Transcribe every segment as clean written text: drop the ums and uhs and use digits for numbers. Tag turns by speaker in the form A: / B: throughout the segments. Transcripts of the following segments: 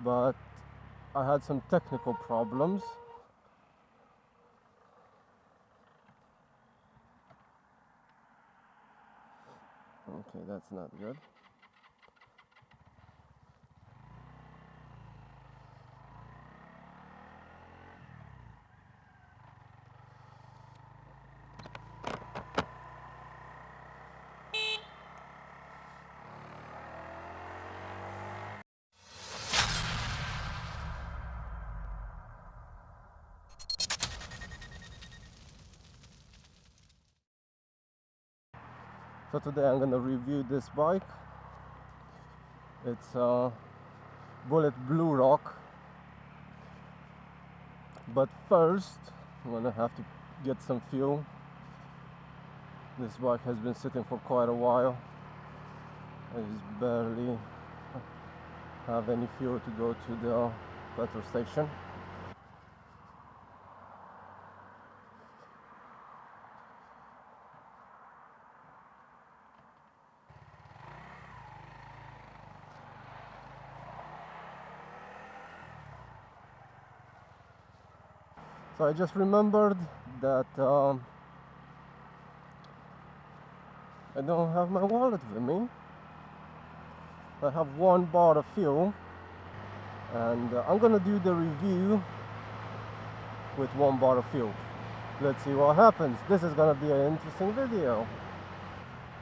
A: but I had some technical problems. Okay, that's not good. So today I'm gonna review this bike. It's a Bullit Bluroc. But first, I'm gonna have to get some fuel. This bike has been sitting for quite a while. I just barely have any fuel to go to the petrol station. So I just remembered that I don't have my wallet with me. I have 1 bar of fuel, and I'm gonna do the review with 1 bar of fuel. Let's see what happens. This is gonna be an interesting video.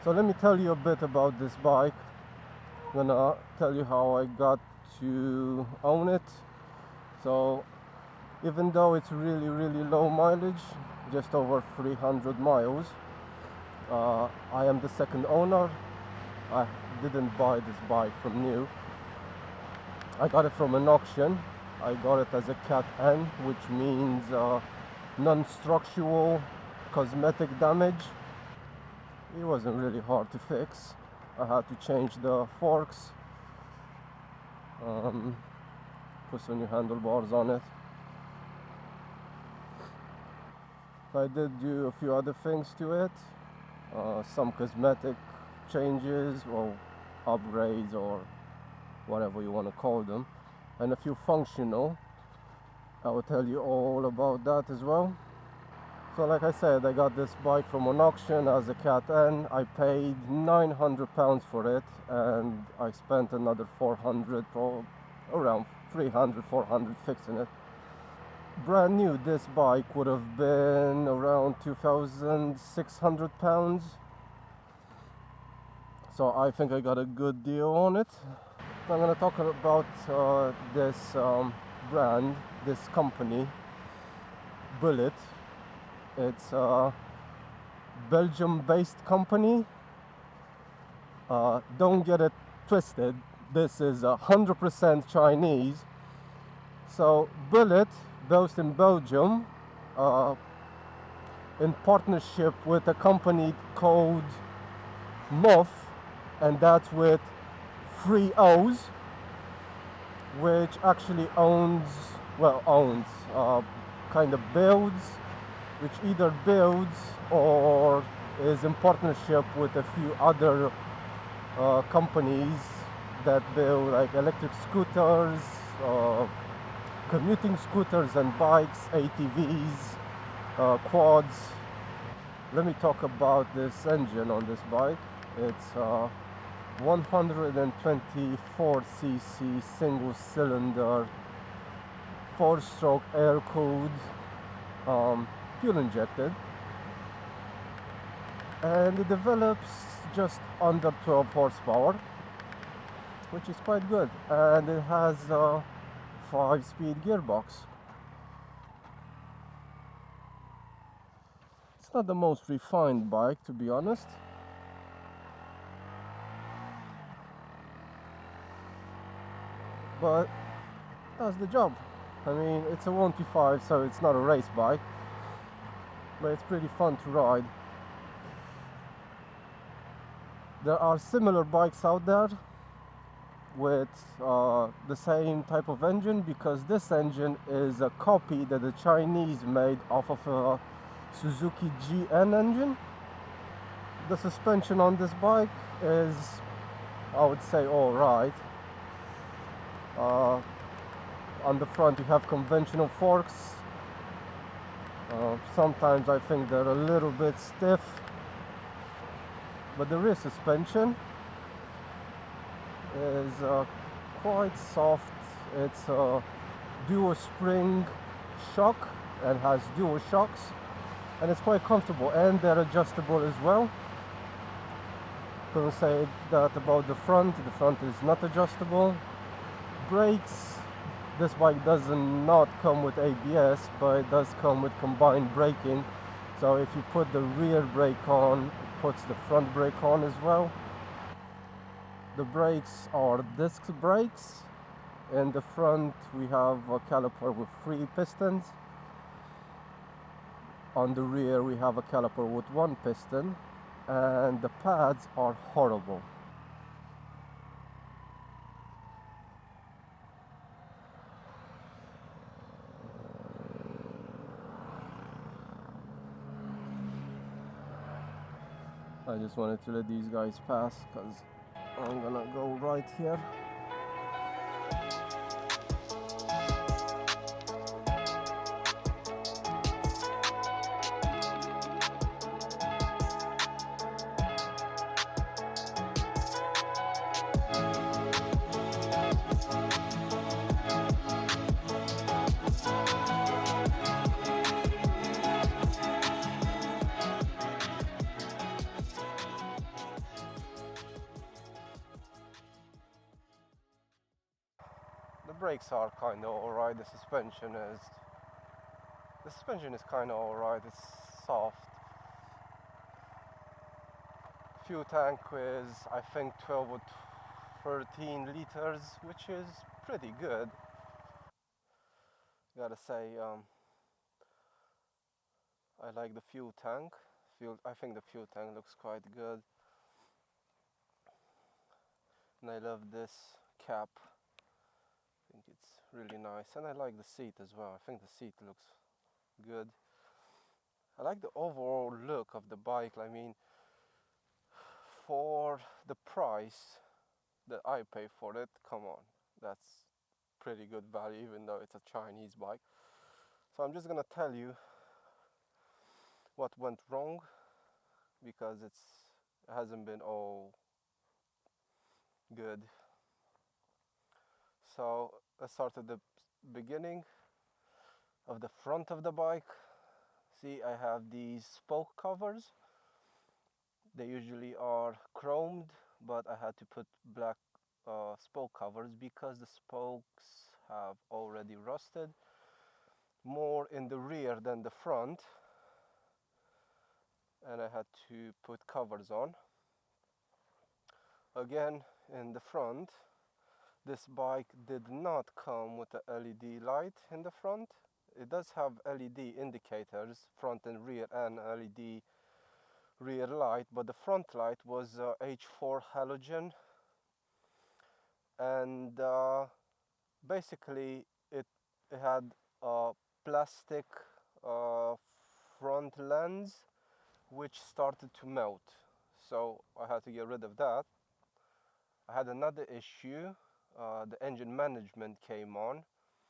A: So let me tell you a bit about this bike. I'm gonna tell you how I got to own it. So even though it's really low mileage, just over 300 miles, I am the second owner. I didn't buy this bike from new. I got it from an auction. I got it as a Cat N, which means non-structural cosmetic damage. It wasn't really hard to fix. I had to change the forks, put some new handlebars on it. I did do a few other things to it, some cosmetic changes or upgrades or whatever you want to call them, and a few functional. I will tell you all about that as well. So like I said, I got this bike from an auction as a Cat N. I paid £900 for it, and I spent another 400, around 300, 400 fixing it. Brand new, this bike would have been around £2,600. So I think I got a good deal on it. I'm going to talk about this brand, this company, Bullit. It's a Belgium-based company. Don't get it twisted. This is 100% Chinese. So Bullit, based in Belgium, in partnership with a company called MOF, and that's with 3 O's, which actually kind of builds, which either builds or is in partnership with a few other companies that build like electric scooters, commuting scooters and bikes, ATVs, quads. Let me talk about this engine on this bike. It's 124cc single cylinder 4-stroke air-cooled, fuel injected, and it develops just under 12 horsepower, which is quite good, and it has a 5-speed gearbox. It's not the most refined bike, to be honest, but does the job. I mean, it's a 125, so it's not a race bike, but it's pretty fun to ride. There are similar bikes out there with the same type of engine, because this engine is a copy that the Chinese made off of a Suzuki GN engine. The suspension on this bike is, I would say, alright. On the front you have conventional forks. Sometimes I think they're a little bit stiff, but the rear suspension is quite soft. It's a dual spring shock and has dual shocks, and it's quite comfortable, and they're adjustable as well. Couldn't say that about the front. The front is not adjustable. Brakes, this bike does not come with ABS, but it does come with combined braking. So if you put the rear brake on, it puts the front brake on as well. The brakes are disc brakes. In the front we have a caliper with 3 pistons. On the rear we have a caliper with 1 piston, and the pads are horrible. I just wanted to let these guys pass because I'm gonna go right here. The brakes are kind of alright. The suspension is kind of alright. It's soft. Fuel tank is, I think, 12 or 13 liters, which is pretty good. Gotta say, I like the fuel tank. I think the fuel tank looks quite good, and I love this cap. I think it's really nice, and I like the seat as well. I think the seat looks good. I like the overall look of the bike. I mean, for the price that I pay for it, come on, that's pretty good value, even though it's a Chinese bike. So I'm just gonna tell you what went wrong, because it hasn't been all good. So let's start at the beginning of the front of the bike. See, I have these spoke covers. They usually are chromed, but I had to put black spoke covers because the spokes have already rusted, more in the rear than the front, and I had to put covers on. Again, in the front, this bike did not come with a LED light in the front. It does have LED indicators, front and rear, and LED rear light, but the front light was H4 halogen, and basically it had a plastic front lens which started to melt, so I had to get rid of that. I had another issue. The engine management came on,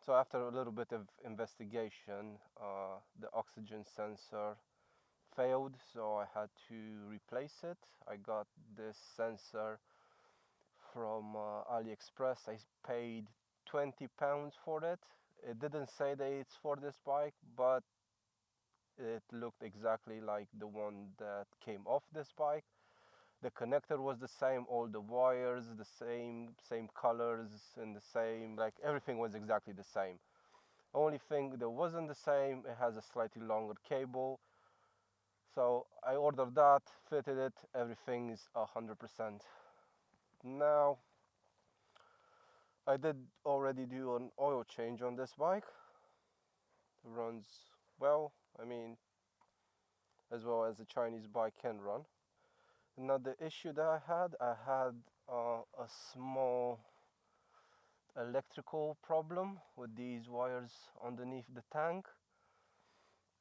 A: so after a little bit of investigation, the oxygen sensor failed, so I had to replace it. I got this sensor from AliExpress. I paid £20 for it. It didn't say that it's for this bike, but it looked exactly like the one that came off this bike. The connector was the same, all the wires the same colors, and the same, like everything was exactly the same. Only thing that wasn't the same, it has a slightly longer cable. So I ordered that, fitted it, everything is 100%. Now, I did already do an oil change on this bike. It runs well, I mean, as well as a Chinese bike can run. Another issue that I had a small electrical problem with these wires underneath the tank.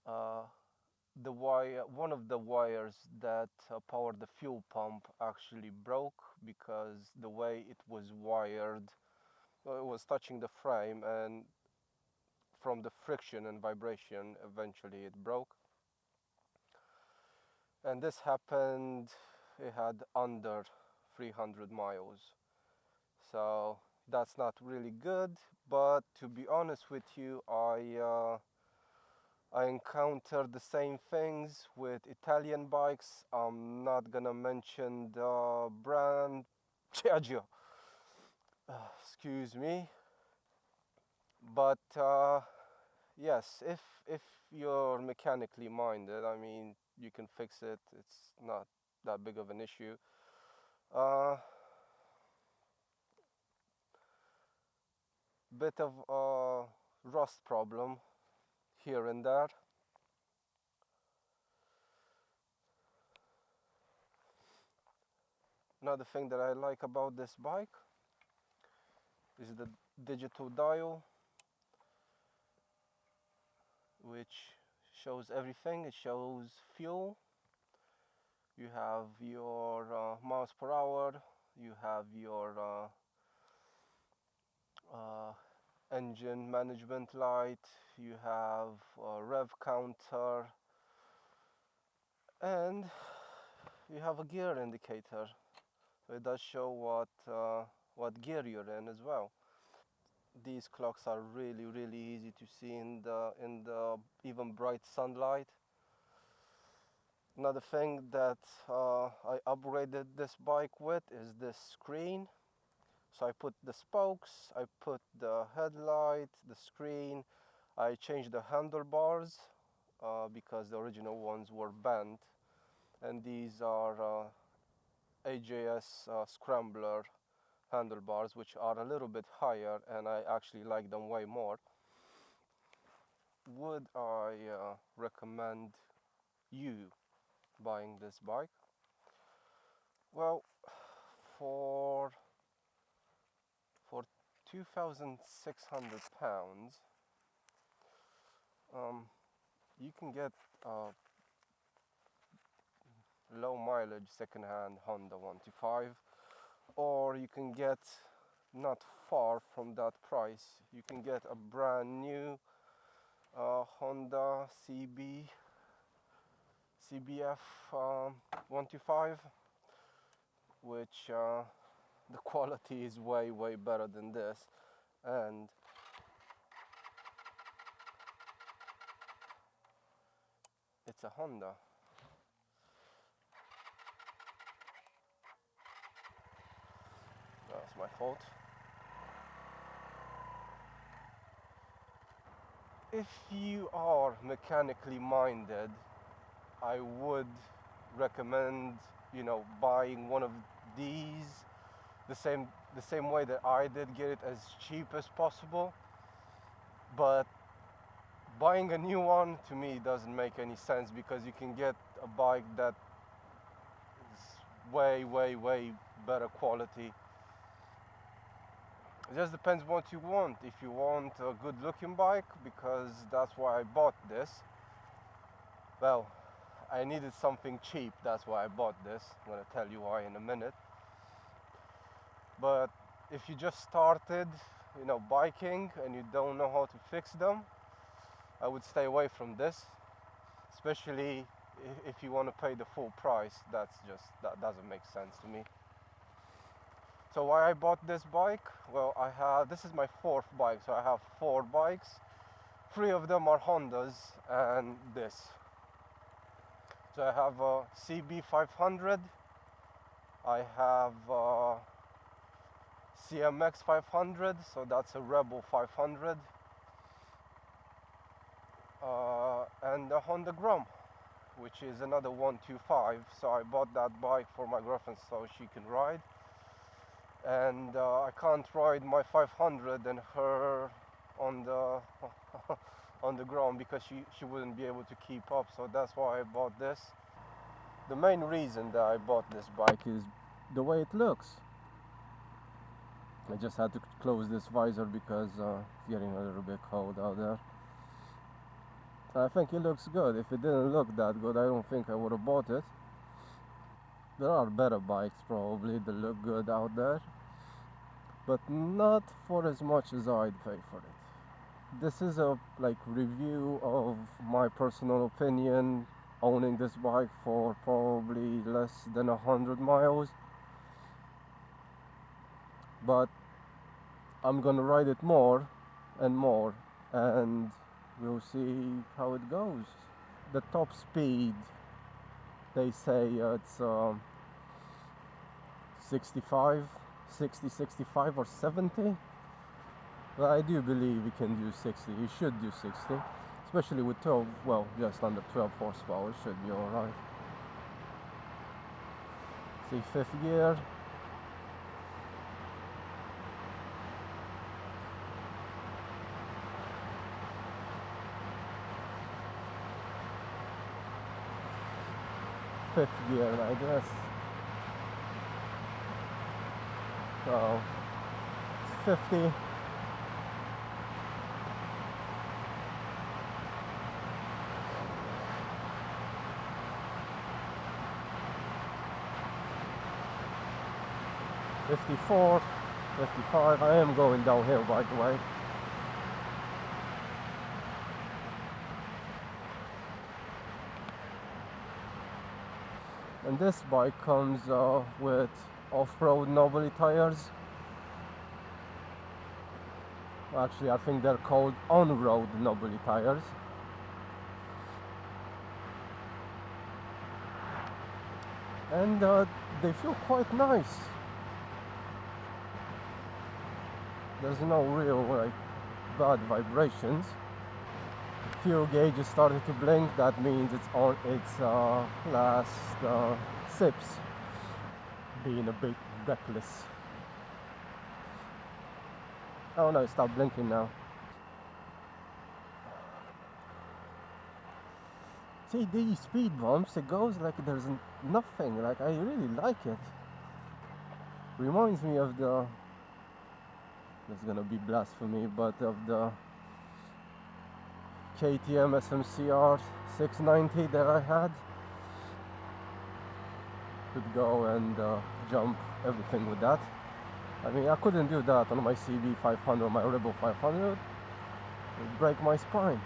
A: One of the wires that powered the fuel pump actually broke, because the way it was wired, it was touching the frame, and from the friction and vibration, eventually it broke. And this happened, it had under 300 miles. So that's not really good, but to be honest with you, I encountered the same things with Italian bikes. I'm not gonna mention the brand, Piaggio. Excuse me, but yes, if you're mechanically minded, I mean, you can fix it. It's not that big of an issue. Bit of rust problem here and there. Another thing that I like about this bike is the digital dial, which shows everything. It shows fuel, you have your miles per hour, you have your engine management light, you have a rev counter, and you have a gear indicator. So it does show what gear you're in as well. These clocks are really easy to see in the even bright sunlight. Another thing that I upgraded this bike with is this screen. So I put the spokes, I put the headlight, the screen, I changed the handlebars because the original ones were bent, and these are AJS Scrambler handlebars, which are a little bit higher, and I actually like them way more. Would I recommend you buying this bike? Well, for for £2,600, you can get a low mileage second-hand Honda 125, or you can get, not far from that price, you can get a brand new Honda CBF 125, which the quality is way better than this, and it's a Honda. That's my fault. If you are mechanically minded, I would recommend, buying one of these the same way that I did, get it as cheap as possible. But buying a new one to me doesn't make any sense, because you can get a bike that is way better quality. It just depends what you want. If you want a good looking bike, because that's why I bought this, well, I needed something cheap, that's why I bought this. I'm gonna tell you why in a minute. But if you just started, biking, and you don't know how to fix them, I would stay away from this, especially if you want to pay the full price. That doesn't make sense to me. So why I bought this bike? Well, this is my fourth bike, so I have 4 bikes. 3 of them are Hondas, and this. So I have a CB 500, I have a CMX 500, so that's a Rebel 500, and a Honda Grom, which is another 125. So I bought that bike for my girlfriend so she can ride, and I can't ride my 500 and her on the on the ground, because she wouldn't be able to keep up. So that's why I bought this. The main reason that I bought this bike is the way it looks. I just had to close this visor because it's getting a little bit cold out there. I think it looks good. If it didn't look that good, I don't think I would have bought it. There are better bikes probably that look good out there, but not for as much as I'd pay for it. this is a review of my personal opinion, owning this bike for probably less than 100 miles, but I'm gonna ride it more and more, and we'll see how it goes. The top speed, they say it's 65, 60, 65 or 70. Well, I do believe we can do 60. You should do 60, especially with 12, well, just under 12 horsepower. It should be alright. See, fifth gear. Fifth gear, I guess. So, it's 50. $54, $55. I am going downhill, by the way. And this bike comes with off-road knobbly tires. Actually, I think they're called on-road knobbly tires. And they feel quite nice. There's no real bad vibrations. Fuel gauge is starting to blink. That means it's on its last sips, being a bit reckless. Oh no, it stopped blinking now. See, these speed bumps, it goes like there's nothing. Like, I really like it. Reminds me of the, it's gonna be blasphemy, but of the KTM SMCR 690 that I had. Could go and jump everything with that. I mean, I couldn't do that on my CB 500, my Rebel 500. It would break my spine.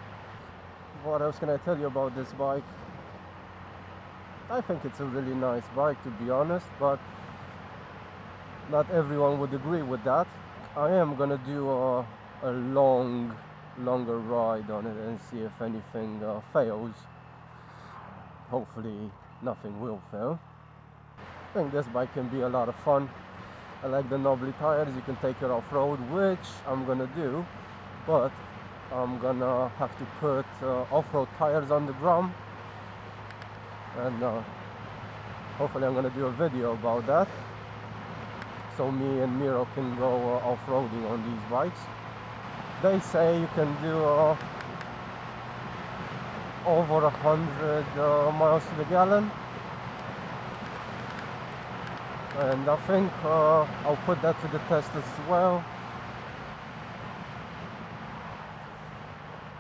A: What else can I tell you about this bike? I think it's a really nice bike, to be honest, but not everyone would agree with that. I am gonna do a longer ride on it and see if anything fails. Hopefully nothing will fail. I think this bike can be a lot of fun. I like the knobbly tires. You can take it off-road, which I'm gonna do, but I'm gonna have to put off-road tires on the drum, and hopefully I'm gonna do a video about that, so me and Miro can go off-roading on these bikes. They say you can do over 100 miles to the gallon, and I think I'll put that to the test as well.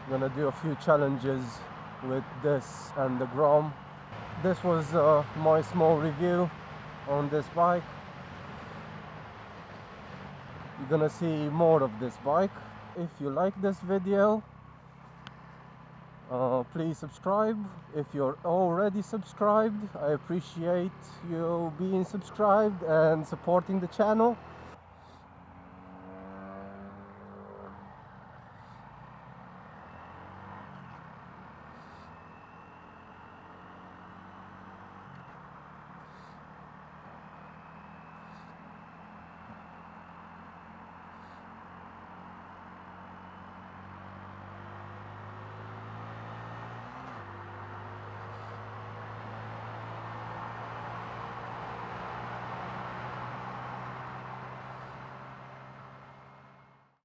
A: I'm gonna do a few challenges with this and the Grom. This was my small review on this bike. You're gonna see more of this bike. If you like this video, please subscribe. If you're already subscribed, I appreciate you being subscribed and supporting the channel.